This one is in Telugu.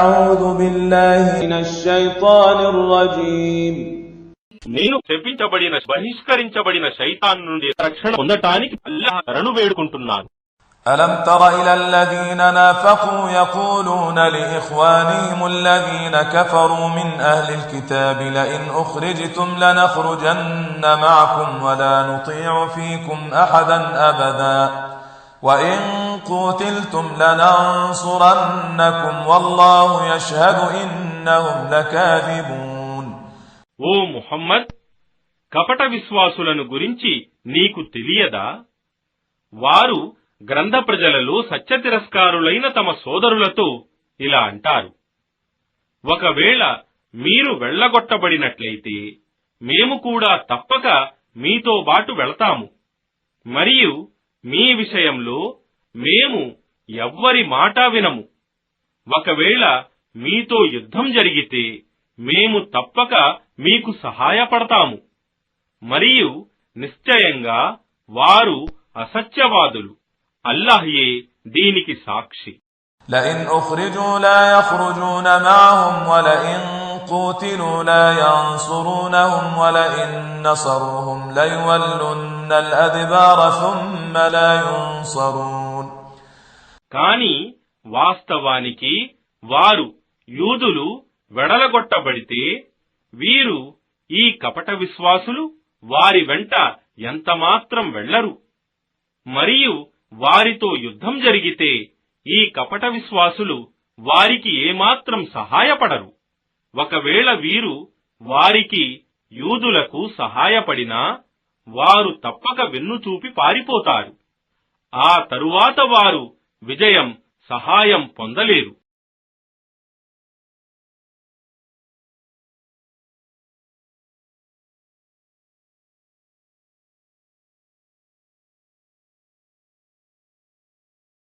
అఊదు బిల్లాహి మినష్ షైతానిర్ రజీమ్. నేను శపించబడిన బహిష్కరించబడిన శైతాన్ నుండి రక్షణ పొందటానికి అల్లాహ్ శరణు వేడుకుంటున్నాను. ألم تر إلى الذين نافقوا يقولون لإخوانهم الذين كفروا من أهل الكتاب لئن أخرجتم لنخرجن معكم ولا نطيع فيكم أحدا أبدا وإن قتلتم لننصرنكم والله يشهد إنهم لكاذبون. ఓ ముహమ్మద్, కపట విశ్వాసులను గురించి నీకు తెలియదా? వారు గ్రంథ ప్రజలలో సత్య తిరస్కారులైన తమ సోదరులతో ఇలా అంటారు: ఒకవేళ మీరు వెళ్లగొట్టబడినట్లయితే మేము కూడా తప్పక మీతో బాటు వెళతాము, మరియు మీ విషయంలో మేము ఎవ్వరి మాట వినము. ఒకవేళ మీతో యుద్ధం జరిగితే మేము తప్పక మీకు సహాయపడతాము, మరియు నిశ్చయంగా వారు అసత్యవాదులు. అల్లాహ్యే దీనికి సాక్షి. لئن أخرجوا لا يخرجون معهم ولئن قوتلوا لا ينصرونهم ولئن نصروهم ليولن الأدبار ثم لا ينصرون. కాని వాస్తవానికి వారు యూదులు వెడలగొట్టబడితే వీరు ఈ కపట విశ్వాసులు వారి వెంట ఎంతమాత్రం వెళ్లరు, మరియు వారితో యుద్ధం జరిగితే ఈ కపట విశ్వాసులు వారికి ఏమాత్రం సహాయపడరు. ఒకవేళ వీరు వారికి యూదులకు సహాయపడినా వారు తప్పక వెన్నుచూపి పారిపోతారు. ఆ తరువాత వారు విజయం సహాయం పొందలేరు.